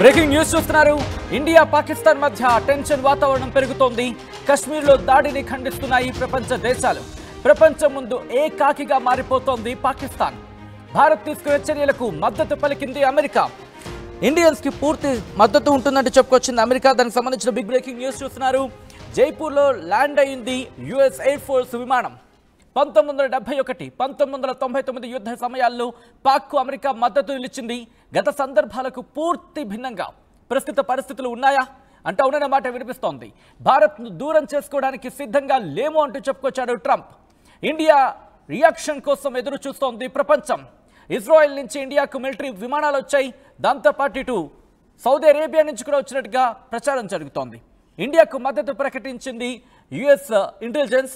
Breaking news చూస్తున్నారు. India Pakistan మధ్య tension వాతావరణం పెరుగుతోంది. కశ్మీర్లో దాడిని ఖండిస్తున్నాయి ప్రపంచ దేశాలు. ప్రపంచం ముందు ఏకాకిగా మారిపోతోంది పాకిస్తాన్. భారత్ తీసుకునే చర్యలకు మద్దతు పలికింది అమెరికా. ఇండియన్స్ కి పూర్తి మద్దతు ఉంటుందంటే చెప్పుకొచ్చింది అమెరికా. దానికి సంబంధించిన బిగ్ బ్రేకింగ్ న్యూస్ చూస్తున్నారు. జైపూర్లో ల్యాండ్ అయింది యుఎస్ ఎయిర్ ఫోర్స్ విమానం. 1971, 1999 యుద్ధ సమయాల్లో పాక్కు అమెరికా మద్దతు నిలిచింది. గత సందర్భాలకు పూర్తి భిన్నంగా ప్రస్తుత పరిస్థితులు ఉన్నాయా అంటే అవునన్న మాట వినిపిస్తోంది. భారత్ను దూరం చేసుకోవడానికి సిద్ధంగా లేమో అంటూ చెప్పుకొచ్చాడు ట్రంప్. ఇండియా రియాక్షన్ కోసం ఎదురు చూస్తోంది ప్రపంచం. ఇజ్రాయెల్ నుంచి ఇండియాకు మిలిటరీ విమానాలు వచ్చాయి. దాంతోపాటు ఇటు సౌదీ అరేబియా నుంచి కూడా వచ్చినట్టుగా ప్రచారం జరుగుతోంది. ఇండియాకు మద్దతు ప్రకటించింది యుఎస్ ఇంటెలిజెన్స్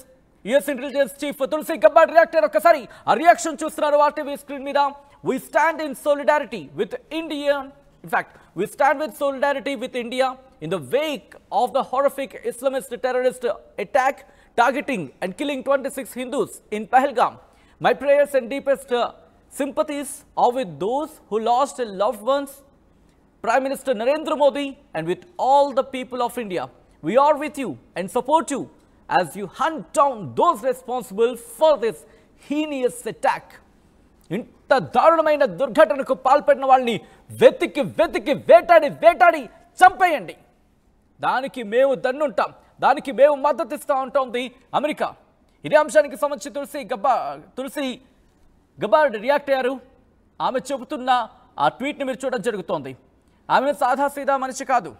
చీఫ్ తులసి గబ్బార్డ్. రియాక్టర్ ఒక్కసారి ఆ రియాక్షన్ చూస్తున్నారు ఆర్టీవీ స్క్రీన్ మీద. We stand in solidarity with India. In fact, we stand with solidarity with India in the wake of the horrific Islamist terrorist attack targeting and killing 26 Hindus in Pahalgam. My prayers and deepest sympathies are with those who lost their loved ones. Prime Minister Narendra Modi and with all the people of India. We are with you and support you as you hunt down those responsible for this heinous attack. ఇంత దారుణమైన దుర్ఘటనకు పాల్పడిన వాళ్ళని వెతికి వేటాడి చంపేయండి. దానికి మేము దన్నుంటాం, దానికి మేము మద్దతు ఇస్తా ఉంటోంది అమెరికా. ఇదే అంశానికి సంబంధించి తులసి గబ్బార్డ్ రియాక్ట్ అయ్యారు. ఆమె చెబుతున్న ఆ ట్వీట్ని మీరు చూడడం జరుగుతోంది. ఆమె సాదాసీదా మనిషి కాదు.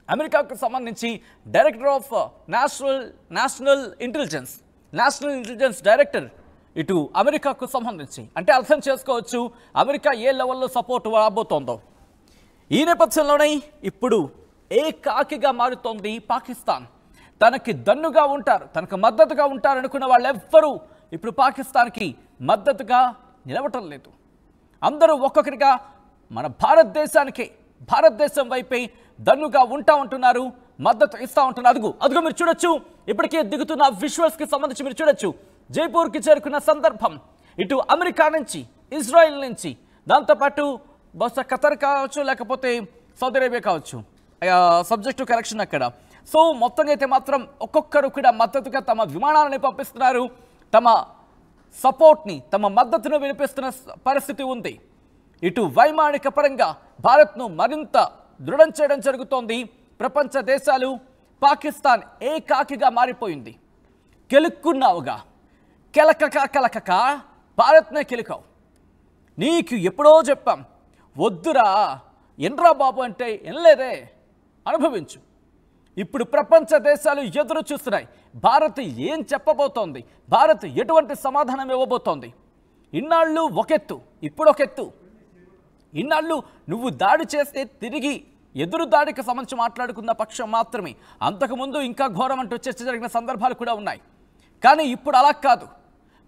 అమెరికాకు సంబంధించి director of national intelligence director ఇటు అమెరికాకు సంబంధించి అంటే అర్థం చేసుకోవచ్చు అమెరికా ఏ లెవెల్లో సపోర్ట్ రాబోతోందో. ఈ నేపథ్యంలోనే ఇప్పుడు ఏకాకిగా మారుతోంది పాకిస్తాన్. తనకి దన్నుగా ఉంటారు, తనకు మద్దతుగా ఉంటారు అనుకున్న వాళ్ళెవ్వరూ ఇప్పుడు పాకిస్తాన్కి మద్దతుగా నిలవటం లేదు. అందరూ ఒక్కొక్కరిగా మన భారతదేశం వైపే దన్నుగా ఉంటా ఉంటున్నారు, మద్దతు ఇస్తా ఉంటున్నారు. అదుగు మీరు చూడొచ్చు, ఇప్పటికే దిగుతున్న విజువల్స్కి సంబంధించి మీరు చూడొచ్చు. జైపూర్కి చేరుకున్న సందర్భం ఇటు అమెరికా నుంచి, ఇజ్రాయెల్ నుంచి, దాంతోపాటు బహుశా ఖతర్ కావచ్చు లేకపోతే సౌదీ అరేబియా కావచ్చు, సబ్జెక్టు కరెక్షన్ అక్కడ. సో మొత్తంగా అయితే మాత్రం ఒక్కొక్కరు కూడా మద్దతుగా తమ విమానాలని పంపిస్తున్నారు, తమ సపోర్ట్ని తమ మద్దతును వినిపిస్తున్న పరిస్థితి ఉంది. ఇటు వైమానిక పరంగా భారత్ను మరింత దృఢం చేయడం జరుగుతోంది. ప్రపంచ దేశాలు పాకిస్తాన్ ఏకాకిగా మారిపోయింది. కెలుక్కున్నావుగా, కెలకక భారత్నే కెలికావు. నీకు ఎప్పుడో చెప్పాం, వద్దురా ఎన్రా బాబు అంటే ఎనలేదే, అనుభవించు. ఇప్పుడు ప్రపంచ దేశాలు ఎదురు చూస్తున్నాయి. భారత్ ఏం చెప్పబోతోంది, భారత్ ఎటువంటి సమాధానం ఇవ్వబోతోంది. ఇన్నాళ్ళు ఒకెత్తు, ఇప్పుడు ఒకెత్తు. ఇన్నాళ్ళు నువ్వు దాడి చేస్తే తిరిగి ఎదురు దాడికి సంబంధించి మాట్లాడుకున్న పక్షం మాత్రమే. అంతకుముందు ఇంకా ఘోరం అంటూ చర్చ జరిగిన సందర్భాలు కూడా ఉన్నాయి. కానీ ఇప్పుడు అలా కాదు.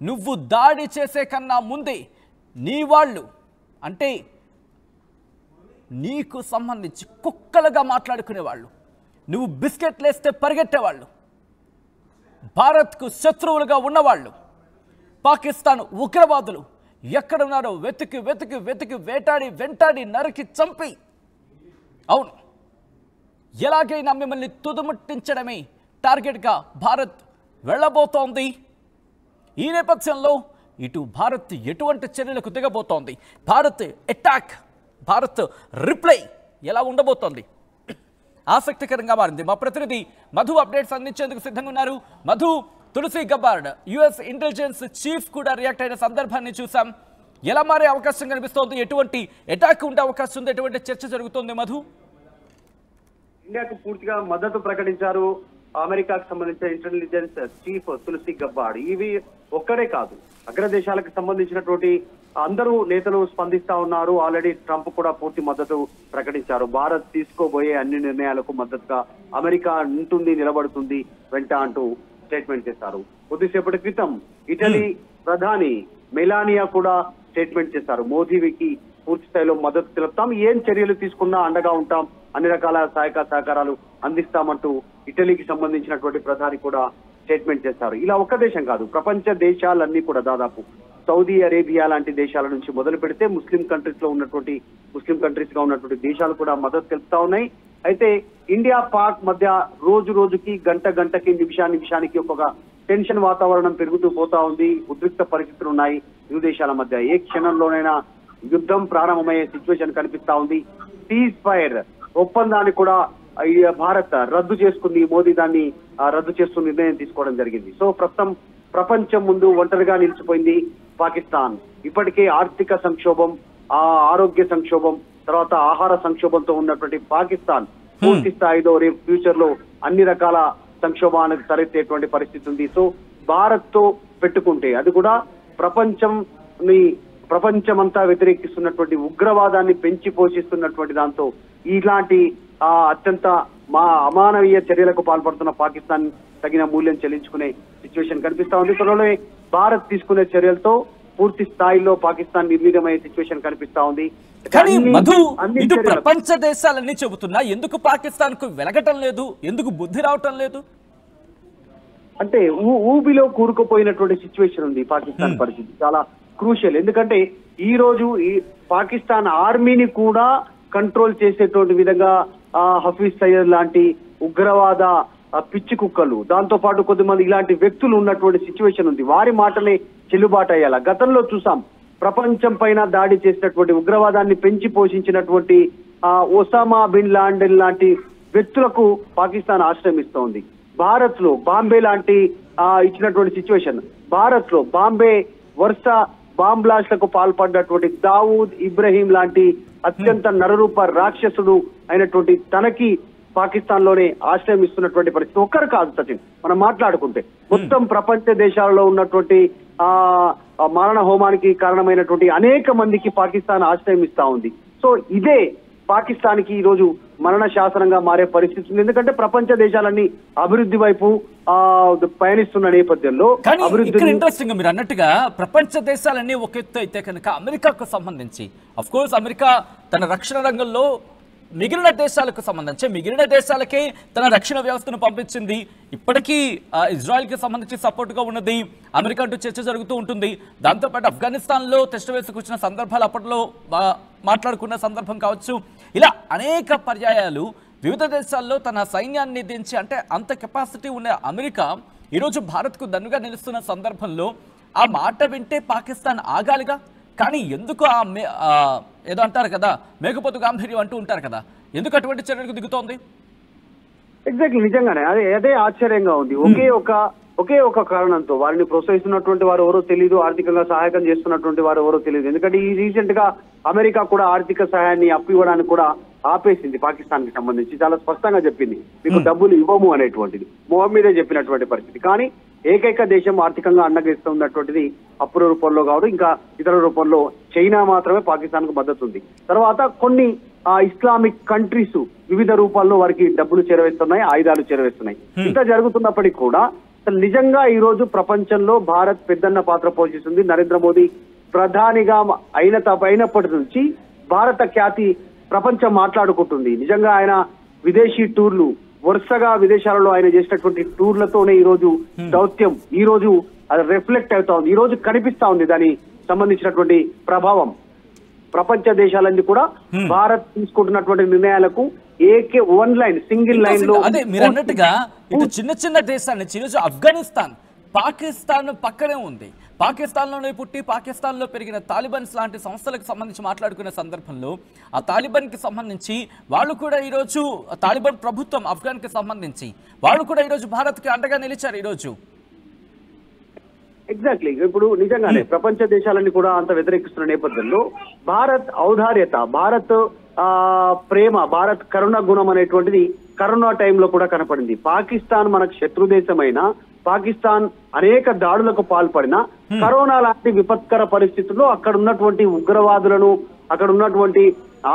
నువ్వు దాడి చేసే కన్నా ముందే నీ వాళ్ళు అంటే నీకు సంబంధించి కుక్కలుగా మాట్లాడుకునేవాళ్ళు, నువ్వు బిస్కెట్లు వేస్తే పరిగెట్టేవాళ్ళు, భారత్కు శత్రువులుగా ఉన్నవాళ్ళు, పాకిస్తాన్ ఉగ్రవాదులు ఎక్కడున్నారో వెతికి వెంటాడి నరికి చంపి, అవును ఎలాగైనా మిమ్మల్ని తుదుముట్టించడమే టార్గెట్గా భారత్ వెళ్ళబోతోంది. ఈ నేపథ్యంలో ఇటు భారత్ ఎటువంటి చర్యలకు దిగబోతోంది, భారత్ రిప్లై ఎలా ఉండబోతోంది ఆసక్తికరంగా మారింది. మా ప్రతినిధి మధు అప్డేట్స్ అందించేందుకు సిద్ధంగా ఉన్నారు. మధు, తులసి గబ్బార్డ్ యుఎస్ ఇంటెలిజెన్స్ చీఫ్ కూడా రియాక్ట్ అయిన సందర్భాన్ని చూసాం. ఎలా మారే అవకాశం కనిపిస్తోంది, ఎటువంటి అటాక్ ఉండే అవకాశం ఉంది, ఎటువంటి చర్చ జరుగుతోంది మధు? ఇండియాకు పూర్తిగా మద్దతు ప్రకటించారు అమెరికాకు సంబంధించిన ఇంటెలిజెన్స్ చీఫ్ తులసి గబ్బార్డ్. ఇవి ఒక్కడే కాదు, అగ్రదేశాలకు సంబంధించినటువంటి అందరూ నేతలు స్పందిస్తా ఉన్నారు. ఆల్రెడీ ట్రంప్ కూడా పూర్తి మద్దతు ప్రకటించారు. భారత్ తీసుకోబోయే అన్ని నిర్ణయాలకు మద్దతుగా అమెరికా ఉంటుంది, నిలబడుతుంది వెంట అంటూ స్టేట్మెంట్ చేశారు. కొద్దిసేపటి క్రితం ఇటలీ ప్రధాని మెలానియా కూడా స్టేట్మెంట్ చేశారు. మోదీకి పూర్తి స్థాయిలో మద్దతు తెలుపుతాం, ఏం చర్యలు తీసుకున్నా అండగా ఉంటాం, అన్ని రకాల సహకారాలు అందిస్తామంటూ ఇటలీకి సంబంధించినటువంటి ప్రధాని కూడా స్టేట్మెంట్ చేశారు. ఇలా ఒక్క దేశం కాదు, ప్రపంచ దేశాలన్నీ కూడా దాదాపు సౌదీ అరేబియా లాంటి దేశాల నుంచి మొదలు పెడితే ముస్లిం కంట్రీస్ గా ఉన్నటువంటి దేశాలు కూడా మద్దతు తెలుపుతా ఉన్నాయి. అయితే ఇండియా పాక్ మధ్య రోజు రోజుకి గంటకి నిమిషానికి ఒక టెన్షన్ వాతావరణం పెరుగుతూ పోతా ఉంది. ఉద్రిక్త పరిస్థితులు ఉన్నాయి ఇరు దేశాల మధ్య. ఏ క్షణంలోనైనా యుద్ధం ప్రారంభమయ్యే సిచ్యువేషన్ కనిపిస్తా ఉంది. సీజ్ ఫైర్ ఒప్పందాన్ని కూడా భారత్ రద్దు చేసుకుంది. మోదీ దాన్ని రద్దు చేస్తూ నిర్ణయం తీసుకోవడం జరిగింది. సో ప్రస్తుతం ప్రపంచం ముందు ఒంటరిగా నిలిచిపోయింది పాకిస్తాన్. ఇప్పటికే ఆర్థిక సంక్షోభం, ఆరోగ్య సంక్షోభం, తర్వాత ఆహార సంక్షోభంతో ఉన్నటువంటి పాకిస్తాన్ పూర్తి స్థాయిలో రేపు ఫ్యూచర్ లో అన్ని రకాల సంక్షోభానికి తలెత్తేటువంటి పరిస్థితి ఉంది. సో భారత్ తో పెట్టుకుంటే అది కూడా ప్రపంచమంతా వ్యతిరేకిస్తున్నటువంటి ఉగ్రవాదాన్ని పెంచి పోషిస్తున్నటువంటి దాంతో ఇలాంటి అత్యంత అమానవీయ చర్యలకు పాల్పడుతున్న పాకిస్తాన్ తగిన మూల్యం చెల్లించుకునే సిచ్యువేషన్ కనిపిస్తా ఉంది. త్వరలోనే భారత్ తీసుకునే చర్యలతో పూర్తి స్థాయిలో పాకిస్తాన్ నిర్వీర్యమయ్యే సిచ్యువేషన్ కనిపిస్తా ఉంది. కానీ మధు, ఇటు ప్రపంచ దేశాలన్నీ చెబుతున్నా ఎందుకు పాకిస్తాన్ కు వెలగటం లేదు, ఎందుకు బుద్ధి రావటం లేదు? అంటే ఊబిలో కూరుకుపోయినటువంటి సిచ్యువేషన్ ఉంది పాకిస్తాన్ పరిస్థితి. చాలా క్రూషియల్. ఎందుకంటే ఈ రోజు ఈ పాకిస్తాన్ ఆర్మీని కూడా కంట్రోల్ చేసేటువంటి విధంగా హఫీజ్ సయ్యద్ లాంటి ఉగ్రవాద పిచ్చి కుక్కలు, దాంతో పాటు కొద్దిమంది ఇలాంటి వ్యక్తులు ఉన్నటువంటి సిచ్యువేషన్ ఉంది. వారి మాటలే చెల్లుబాటు అయ్యాల. గతంలో చూసాం ప్రపంచం పైన దాడి చేసినటువంటి ఉగ్రవాదాన్ని పెంచి పోషించినటువంటి ఒసామా బిన్ లాడెన్ లాంటి వ్యక్తులకు పాకిస్తాన్ ఆశ్రయం ఇస్తోంది. భారత్ లో బాంబే లాంటి ఇచ్చినటువంటి సిచ్యువేషన్, భారత్ లో బాంబే వరుస బాంబ్ బ్లాస్ట్లకు పాల్పడినటువంటి దావూద్ ఇబ్రహీం లాంటి అత్యంత నరరూప రాక్షసుడు అయినటువంటి తనకి పాకిస్తాన్ లోనే ఆశ్రయం ఇస్తున్నటువంటి పరిస్థితి. ఒక్కరు కాదు సచిన్, మనం మాట్లాడుకుంటే మొత్తం ప్రపంచ దేశాలలో ఉన్నటువంటి మారణ హోమానికి కారణమైనటువంటి అనేక మందికి పాకిస్తాన్ ఆశ్రయం ఇస్తా ఉంది. సో ఇదే పాకిస్తాన్ కి ఈ రోజు మరణ శాసనంగా మారే పరిస్థితి ఉంది. ఎందుకంటే ప్రపంచ దేశాలన్నీ అభివృద్ధి వైపు పయనిస్తున్న నేపథ్యంలో ఇంట్రెస్టింగ్ మీరు అన్నట్టుగా ప్రపంచ దేశాలన్నీ ఒక ఎత్తు అయితే కనుక అమెరికాకు సంబంధించి అఫ్ కోర్స్ అమెరికా తన రక్షణ రంగంలో మిగిలిన దేశాలకే తన రక్షణ వ్యవస్థను పంపించింది. ఇప్పటికీ ఇజ్రాయెల్కి సంబంధించి సపోర్ట్గా ఉన్నది. అమెరికా అంటూ చర్చ జరుగుతూ ఉంటుంది. దాంతోపాటు ఆఫ్ఘనిస్తాన్లో టెస్ట్ వేసుకు వచ్చిన సందర్భాలు అప్పట్లో మాట్లాడుకున్న సందర్భం కావచ్చు. ఇలా అనేక పర్యాయాలు వివిధ దేశాల్లో తన సైన్యాన్ని దించి, అంటే అంత కెపాసిటీ ఉన్న అమెరికా ఈరోజు భారత్కు దన్నుగా నిలుస్తున్న సందర్భంలో ఆ మాట వింటే పాకిస్తాన్ ఆగాలిగా. కానీ ఎందుకు ఏదో అంటారు కదా, మేకపోతు గాంభీర్యం అంటూ ఉంటారు కదా, ఎందుకు అటువంటి చర్యలకు దిగుతోంది? ఎగ్జాక్ట్లీ, నిజంగానే అదే ఆశ్చర్యంగా ఉంది. ఒకే ఒక కారణంతో వారిని ప్రోత్సహిస్తున్నటువంటి వారు ఎవరో తెలియదు, ఆర్థికంగా సహాయకం చేస్తున్నటువంటి వారు ఎవరో తెలియదు. ఎందుకంటే ఈ రీసెంట్ గా అమెరికా కూడా ఆర్థిక సహాయాన్ని ఇవ్వడానికి కూడా ఆపేసింది. పాకిస్తాన్ కి సంబంధించి చాలా స్పష్టంగా చెప్పింది, మీకు డబ్బులు ఇవ్వము అనేటువంటిది మొహం మీదే చెప్పినటువంటి పరిస్థితి. కానీ ఏకైక దేశం ఆర్థికంగా ఉన్నటువంటిది అప్పుల రూపంలో కాదు, ఇంకా ఇతర రూపంలో చైనా మాత్రమే పాకిస్తాన్ కు మద్దతు ఉంది. తర్వాత కొన్ని ఇస్లామిక్ కంట్రీస్ వివిధ రూపాల్లో వారికి డబ్బులు చేరవేస్తున్నాయి, ఆయుధాలు చేరవేస్తున్నాయి. ఇంత జరుగుతున్నప్పటికీ కూడా అసలు నిజంగా ఈ రోజు ప్రపంచంలో భారత్ పెద్దన్న పాత్ర పోషిస్తుంది. నరేంద్ర మోదీ ప్రధానిగా అయినప్పటి నుంచి భారత ఖ్యాతి ప్రపంచం మాట్లాడుకుంటుంది. నిజంగా ఆయన విదేశీ టూర్లు వరుసగా విదేశాలలో ఆయన చేసినటువంటి టూర్లతోనే ఈ రోజు దౌత్యం ఈ రోజు అది రిఫ్లెక్ట్ అవుతా ఉంది. ఈ రోజు కనిపిస్తా ఉంది దాని సంబంధించినటువంటి ప్రభావం. ప్రపంచ దేశాలన్నీ కూడా భారత్ తీసుకుంటున్నటువంటి నిర్ణయాలకు వన్ లైన్ సింగిల్ లైన్ లో అదే మీరు అన్నట్టుగా ఇటు చిన్న దేశాన్ని ఆఫ్ఘనిస్తాన్ పాకిస్తాన్ పక్కనే ఉంది. పాకిస్తాన్లోనే పుట్టి పాకిస్తాన్లో పెరిగిన తాలిబాన్స్ లాంటి సంస్థలకు సంబంధించి మాట్లాడుకునే సందర్భంలో ఆ తాలిబాన్కి సంబంధించి వాళ్ళు కూడా ఈరోజు తాలిబాన్ ప్రభుత్వం ఆఫ్ఘన్కి సంబంధించి వాళ్ళు కూడా ఈరోజు భారత్కి అండగా నిలిచారు. ఈరోజు ఎగ్జాక్ట్లీ ఇప్పుడు నిజంగానే ప్రపంచ దేశాలన్నీ కూడా అంత వ్యతిరేకిస్తున్న నేపథ్యంలో భారత్ ఔదార్యత, భారత్ ప్రేమ, భారత్ కరుణ గుణం అనేటువంటిది కరోనా టైంలో కూడా కనపడింది. పాకిస్తాన్ మనకు శత్రు దేశమైన పాకిస్తాన్ అనేక దాడులకు పాల్పడిన కరోనా లాంటి విపత్కర పరిస్థితుల్లో అక్కడ ఉన్నటువంటి ఉగ్రవాదులను, అక్కడ ఉన్నటువంటి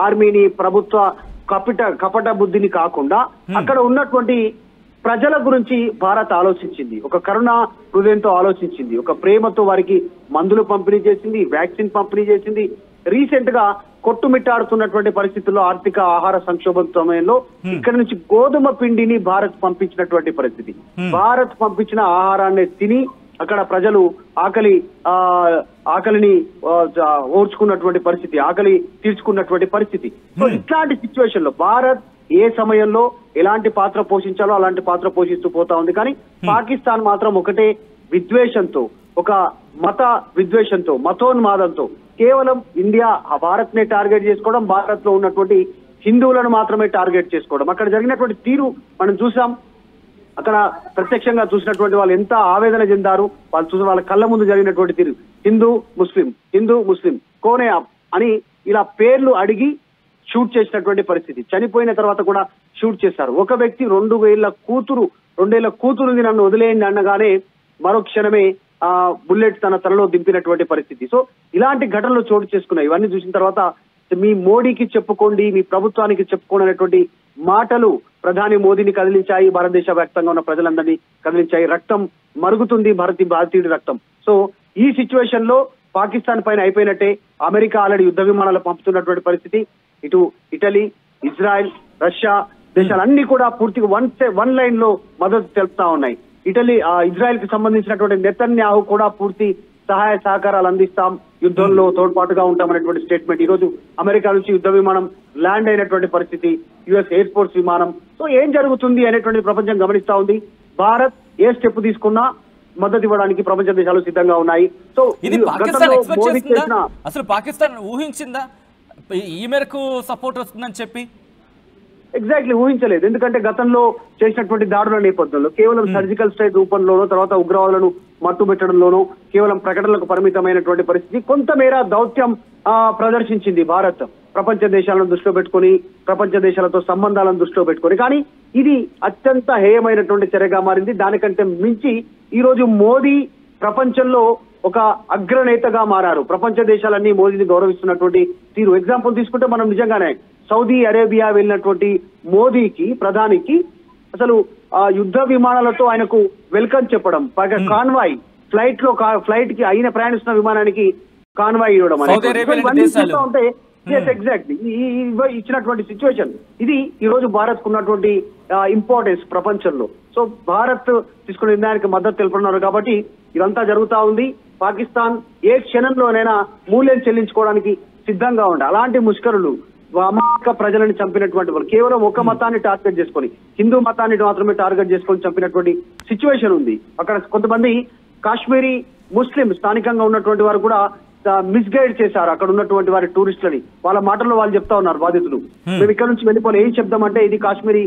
ఆర్మీని, ప్రభుత్వ కపట బుద్ధిని కాకుండా అక్కడ ఉన్నటువంటి ప్రజల గురించి భారత్ ఆలోచించింది. ఒక కరుణ హృదయంతో ఆలోచించింది, ఒక ప్రేమతో వారికి మందులు పంపిణీ చేసింది, వ్యాక్సిన్ పంపిణీ చేసింది. రీసెంట్ గా కొట్టుమిట్టాడుతున్నటువంటి పరిస్థితుల్లో ఆర్థిక ఆహార సంక్షోభం సమయంలో ఇక్కడి నుంచి గోధుమ పిండిని భారత్ పంపించినటువంటి పరిస్థితి. భారత్ పంపించిన ఆహారాన్ని తిని అక్కడ ప్రజలు ఆకలిని ఓర్చుకున్నటువంటి పరిస్థితి, ఆకలి తీర్చుకున్నటువంటి పరిస్థితి. సో ఇట్లాంటి సిచ్యువేషన్ లో భారత్ ఏ సమయంలో ఎలాంటి పాత్ర పోషించాలో అలాంటి పాత్ర పోషిస్తూ పోతా ఉంది. కానీ పాకిస్తాన్ మాత్రం ఒకటే విద్వేషంతో, ఒక మత విద్వేషంతో, మతోన్మాదంతో కేవలం ఇండియా భారత్ నే టార్గెట్ చేసుకోవడం, భారత్ లో ఉన్నటువంటి హిందువులను మాత్రమే టార్గెట్ చేసుకోవడం. అక్కడ జరిగినటువంటి తీరు మనం చూసాం. అక్కడ ప్రత్యక్షంగా చూసినటువంటి వాళ్ళు ఎంత ఆవేదన చెందారు. వాళ్ళు చూసిన వాళ్ళ కళ్ళ ముందు జరిగినటువంటి తీరు, హిందూ ముస్లిం కోనే అని ఇలా పేర్లు అడిగి షూట్ చేసినటువంటి పరిస్థితి. చనిపోయిన తర్వాత కూడా షూట్ చేశారు. ఒక వ్యక్తి 2 ఏళ్ల కూతురుంది నన్ను వదిలేయండి అనగానే మరో క్షణమే బుల్లెట్ తన తలలో దింపినటువంటి పరిస్థితి. సో ఇలాంటి ఘటనలు చోటు చేసుకున్నాయి. ఇవన్నీ చూసిన తర్వాత మీ మోడీకి చెప్పుకోండి, మీ ప్రభుత్వానికి చెప్పుకోండి అనేటువంటి మాటలు ప్రధాని మోదీని కదిలించాయి, భారతదేశ వ్యాప్తంగా ఉన్న ప్రజలందరినీ కదిలించాయి. రక్తం మరుగుతుంది భారతీయుడి రక్తం. సో ఈ సిచ్యువేషన్ లో పాకిస్తాన్ పైన అయిపోయినట్టే. అమెరికా ఆల్రెడీ యుద్ధ విమానాలు పంపుతున్నటువంటి పరిస్థితి. ఇటు ఇటలీ, ఇజ్రాయెల్, రష్యా దేశాలన్నీ కూడా పూర్తిగా వన్ లైన్ లో మద్దతు తెలుపుతా ఉన్నాయి. ఇజ్రాయెల్ కి సంబంధించినటువంటి నెతన్యాహు కూడా పూర్తి సహాయ సహకారాలు అందిస్తాం, యుద్ధంలో తోడ్పాటుగా ఉంటామనేటువంటి స్టేట్మెంట్. ఈ రోజు అమెరికా నుంచి యుద్ధ విమానం ల్యాండ్ అయినటువంటి పరిస్థితి, యుఎస్ ఎయిర్ ఫోర్స్ విమానం. సో ఏం జరుగుతుంది అనేటువంటి ప్రపంచం గమనిస్తా ఉంది. భారత్ ఏ స్టెప్ తీసుకున్నా మద్దతు ఇవ్వడానికి ప్రపంచ దేశాలు సిద్ధంగా ఉన్నాయి. సో ఇది అసలు పాకిస్తాన్ ఊహించిందా ఈ మేరకు సపోర్ట్ వస్తుందని చెప్పి? ఎగ్జాక్ట్లీ ఊహించలేదు. ఎందుకంటే గతంలో చేసినటువంటి దాడుల నేపథ్యంలో కేవలం సర్జికల్ స్ట్రైక్ రూపంలోనో, తర్వాత ఉగ్రవాదులను మట్టుబెట్టడంలోనో కేవలం ప్రకటనలకు పరిమితమైనటువంటి పరిస్థితి. కొంతమేర దౌత్యం ప్రదర్శించింది భారత్, ప్రపంచ దేశాలను దృష్టిలో పెట్టుకుని, ప్రపంచ దేశాలతో సంబంధాలను దృష్టిలో పెట్టుకుని. కానీ ఇది అత్యంత హేయమైనటువంటి చర్యగా మారింది. దానికంటే మించి ఈ రోజు మోదీ ప్రపంచంలో ఒక అగ్రనేతగా మారారు. ప్రపంచ దేశాలన్నీ మోదీని గౌరవిస్తున్నటువంటి తీరు. ఎగ్జాంపుల్ తీసుకుంటే మనం నిజంగానే సౌదీ అరేబియా వెళ్ళినటువంటి మోదీకి, ప్రధానికి అసలు యుద్ధ విమానాలతో ఆయనకు వెల్కమ్ చెప్పడం, పైగా కాన్వాయ్ ఫ్లైట్ కి అయిన ప్రయాణిస్తున్న విమానానికి కాన్వాయ్ ఇవ్వడం ఉంటే ఎగ్జాక్ట్లీ ఇచ్చినటువంటి సిచ్యువేషన్ ఇది ఈ రోజు భారత్ కు ఉన్నటువంటి ఇంపార్టెన్స్ ప్రపంచంలో. సో భారత్ తీసుకునే నిర్ణయానికి మద్దతు తెలుపుతున్నారు కాబట్టి ఇదంతా జరుగుతా ఉంది. పాకిస్తాన్ ఏ క్షణంలోనైనా మూల్యం చెల్లించుకోవడానికి సిద్ధంగా ఉండాలి. అలాంటి ముష్కరులు అమాయక ప్రజలను చంపినటువంటి వాళ్ళు, కేవలం ఒక మతాన్ని టార్గెట్ చేసుకొని, హిందూ మతాన్ని మాత్రమే టార్గెట్ చేసుకొని చంపినటువంటి సిచ్యువేషన్ ఉంది. అక్కడ కొంతమంది కాశ్మీరీ ముస్లిం స్థానికంగా ఉన్నటువంటి వారు కూడా మిస్గైడ్ చేశారు అక్కడ ఉన్నటువంటి వారి టూరిస్టులని. వాళ్ళ మాటల్లో వాళ్ళు చెప్తా ఉన్నారు బాధితులు, మేము ఇక్కడ నుంచి వెళ్ళిపోలే, ఏం చెప్దామంటే ఇది కాశ్మీరీ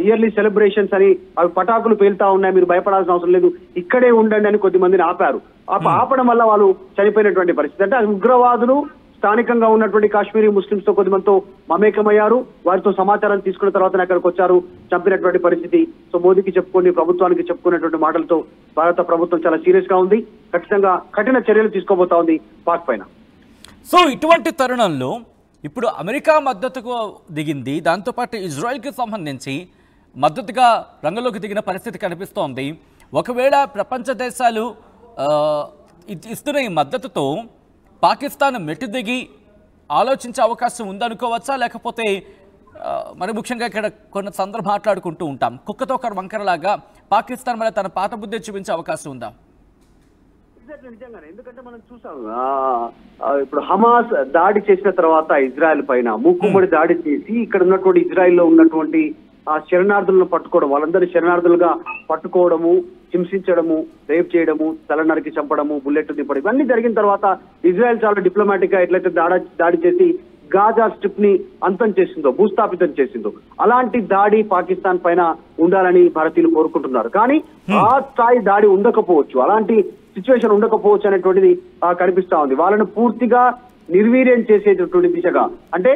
ఇయర్లీ సెలబ్రేషన్స్ అని, అవి పటాకులు పేలుతా ఉన్నాయి, మీరు భయపడాల్సిన అవసరం లేదు, ఇక్కడే ఉండండి అని కొద్దిమందిని ఆపారు. ఆపడం వల్ల వాళ్ళు చనిపోయినటువంటి పరిస్థితి. అంటే ఉగ్రవాదులు స్థానికంగా ఉన్నటువంటి కాశ్మీరీ ముస్లింస్ తో కొద్దిమందితో మమేకమయ్యారు, వారితో సమాచారం తీసుకున్న తర్వాత అక్కడికి వచ్చారు, చంపినటువంటి పరిస్థితి. సో మోదీకి చెప్పుకొని, ప్రభుత్వానికి చెప్పుకున్నటువంటి మాటలతో భారత ప్రభుత్వం చాలా సీరియస్ గా ఉంది. ఖచ్చితంగా కఠిన చర్యలు తీసుకోబోతా ఉంది పాక్ పైన. సో ఇటువంటి తరుణంలో ఇప్పుడు అమెరికా మద్దతుకు దిగింది, దాంతోపాటు ఇజ్రాయెల్కి సంబంధించి మద్దతుగా రంగంలోకి దిగిన పరిస్థితి కనిపిస్తోంది. ఒకవేళ ప్రపంచ దేశాలు ఇస్తున్న ఈ మద్దతుతో పాకిస్తాన్ మెట్టు దిగి ఆలోచించే అవకాశం ఉందనుకోవచ్చా? లేకపోతే మరి ముఖ్యంగా ఇక్కడ కొన్ని సందర్భం మాట్లాడుకుంటూ ఉంటాం, కుక్కతో ఒక వంకరలాగా పాకిస్తాన్ మరి తన పాత బుద్ధి చూపించే అవకాశం ఉందా? నిజంగానే, ఎందుకంటే మనం చూసాం ఇప్పుడు హమాస్ దాడి చేసిన తర్వాత ఇజ్రాయెల్ పైన మూకుమ్మడి దాడి చేసి ఇక్కడ ఉన్నటువంటి ఇజ్రాయెల్ లో ఉన్నటువంటి ఆ శరణార్థులను పట్టుకోవడం, వాళ్ళందరి శరణార్థులుగా పట్టుకోవడము, హింసించడము, రేప్ చేయడము, తల నరికి చంపడము, బుల్లెట్ దింపడం, ఇవన్నీ జరిగిన తర్వాత ఇజ్రాయెల్ చాలా డిప్లొమాటిక్ గా ఎట్లయితే దాడి చేసి గాజా స్ట్రిప్ ని అంతం చేసిందో, భూస్థాపితం చేసిందో, అలాంటి దాడి పాకిస్తాన్ పైన ఉండాలని భారతీయులు కోరుకుంటున్నారు. కానీ ఆ స్థాయి దాడి ఉండకపోవచ్చు, అలాంటి సిచ్యువేషన్ ఉండకపోవచ్చు అనేటువంటిది కనిపిస్తా ఉంది. వాళ్ళను పూర్తిగా నిర్వీర్యం చేసేటటువంటి దిశగా, అంటే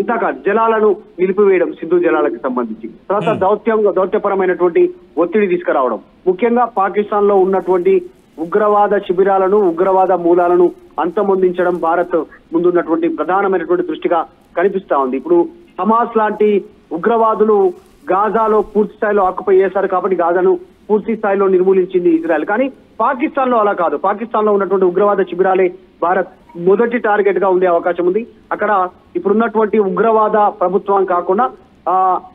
ఇందాక జలాలను నిలిపివేయడం, సింధు జలాలకు సంబంధించి, తర్వాత దౌత్యపరమైనటువంటి ఒత్తిడి తీసుకురావడం, ముఖ్యంగా పాకిస్తాన్ లో ఉన్నటువంటి ఉగ్రవాద శిబిరాలను, ఉగ్రవాద మూలాలను అంతమొందించడం భారత్ ముందున్నటువంటి ప్రధానమైనటువంటి దృష్టిగా కనిపిస్తా ఉంది. ఇప్పుడు హమాస్ లాంటి ఉగ్రవాదులు గాజాలో పూర్తి స్థాయిలో ఆక్యుపై చేశారు కాబట్టి గాజాను పూర్తి స్థాయిలో నిర్మూలించింది ఇజ్రాయెల్. కానీ పాకిస్తాన్ లో అలా కాదు. పాకిస్తాన్ లో ఉన్నటువంటి ఉగ్రవాద శిబిరాలే భారత్ మొదటి టార్గెట్ గా ఉండే అవకాశం ఉంది. అక్కడ ఇప్పుడున్నటువంటి ఉగ్రవాద ప్రభుత్వం కాకుండా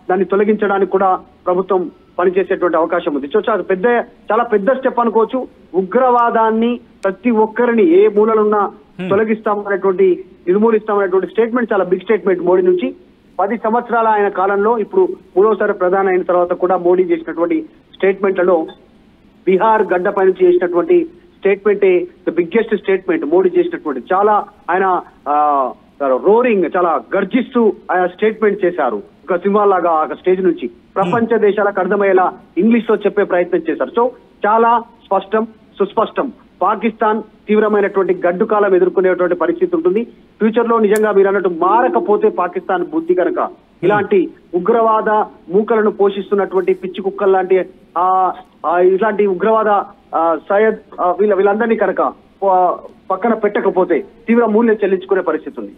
దాన్ని తొలగించడానికి కూడా ప్రభుత్వం పనిచేసేటువంటి అవకాశం ఉంది. సో చాలా పెద్ద స్టెప్ అనుకోవచ్చు. ఉగ్రవాదాన్ని ప్రతి ఒక్కరిని ఏ మూలనున్నా తొలగిస్తామనేటువంటి నిర్మూలిస్తామనేటువంటి స్టేట్మెంట్ చాలా బిగ్ స్టేట్మెంట్ మోడీ నుంచి. 10 సంవత్సరాల ఆయన కాలంలో ఇప్పుడు 3వసారి ప్రధాని అయిన తర్వాత కూడా మోడీ చేసినటువంటి స్టేట్మెంట్లలో బీహార్ గడ్డపై నుంచి చేసినటువంటి స్టేట్మెంటే ద బిగ్గెస్ట్ స్టేట్మెంట్ మోడీ చేసినటువంటి. చాలా ఆయన రోరింగ్ చాలా గర్జిస్తూ ఆయన స్టేట్మెంట్ చేశారు. ఒక సింహాలాగా ఆ స్టేజ్ నుంచి ప్రపంచ దేశాలకు అర్థమయ్యేలా ఇంగ్లీష్ లో చెప్పే ప్రయత్నం చేశారు. సో చాలా స్పష్టం సుస్పష్టం. పాకిస్తాన్ తీవ్రమైనటువంటి గడ్డు కాలం ఎదుర్కొనేటువంటి పరిస్థితి ఉంటుంది. ఫ్యూచర్ లో నిజంగా మీరు అన్నట్టు మారకపోతే పాకిస్తాన్ బుద్ధి కనుక ఇలాంటి ఉగ్రవాద మూకలను పోషిస్తున్నటువంటి పిచ్చి కుక్కలు లాంటి ఇలాంటి ఉగ్రవాద సయ్యద్ వీళ్ళందరినీ కనుక పక్కన పెట్టకపోతే తీవ్ర మూల్యం చెల్లించుకునే పరిస్థితి ఉంది.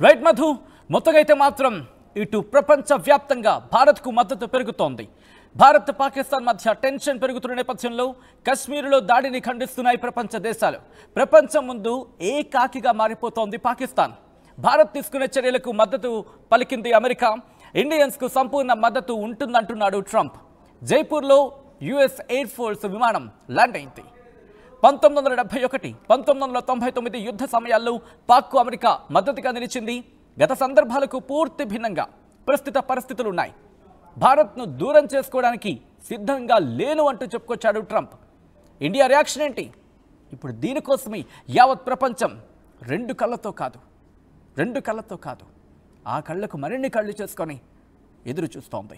రైట్ మధు, మొత్తంగా అయితే మాత్రం ఇటు ప్రపంచ వ్యాప్తంగా భారత్కు మద్దతు పెరుగుతోంది. భారత్ పాకిస్తాన్ మధ్య టెన్షన్ పెరుగుతున్న నేపథ్యంలో కశ్మీర్లో దాడిని ఖండిస్తున్నాయి ప్రపంచ దేశాలు. ప్రపంచం ముందు ఏకాకిగా మారిపోతోంది పాకిస్తాన్. భారత్ తీసుకునే చర్యలకు మద్దతు పలికింది అమెరికా. ఇండియన్స్కు సంపూర్ణ మద్దతు ఉంటుందంటున్నాడు ట్రంప్. జైపూర్లో యుఎస్ ఎయిర్ ఫోర్స్ విమానం ల్యాండ్ అయింది. 1971, 1999 యుద్ధ సమయాల్లో పాక్కు అమెరికా మద్దతుగా నిలిచింది. గత సందర్భాలకు పూర్తి భిన్నంగా ప్రస్తుత పరిస్థితులున్నాయి. భారత్ను దూరం చేసుకోవడానికి సిద్ధంగా లేను అంటూ చెప్పుకొచ్చాడు ట్రంప్. ఇండియా రియాక్షన్ ఏంటి? ఇప్పుడు దీనికోసమే యావత్ ప్రపంచం రెండు కళ్ళతో కాదు ఆ కళ్ళకు మరిన్ని కళ్ళు చేసుకొని ఎదురు చూస్తోంది.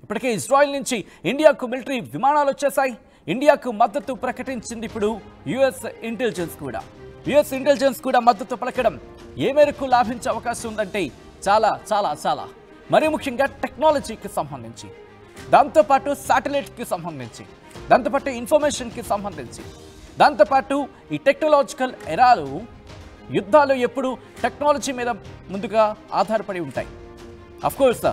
ఇప్పటికే ఇజ్రాయెల్ నుంచి ఇండియాకు మిలిటరీ విమానాలు వచ్చేసాయి. ఇండియాకు మద్దతు ప్రకటించింది ఇప్పుడు యుఎస్ ఇంటెలిజెన్స్ కూడా మద్దతు పలకడం ఏ మేరకు లాభించే అవకాశం ఉందంటే చాలా మరి ముఖ్యంగా టెక్నాలజీకి సంబంధించి, దాంతోపాటు శాటిలైట్కి సంబంధించి, దాంతోపాటు ఇన్ఫర్మేషన్కి సంబంధించి, దాంతోపాటు ఈ టెక్నాలజికల్ ఎరాలు యుద్ధాలు ఎప్పుడు టెక్నాలజీ మీద ముందుగా ఆధారపడి ఉంటాయి. అఫ్కోర్స్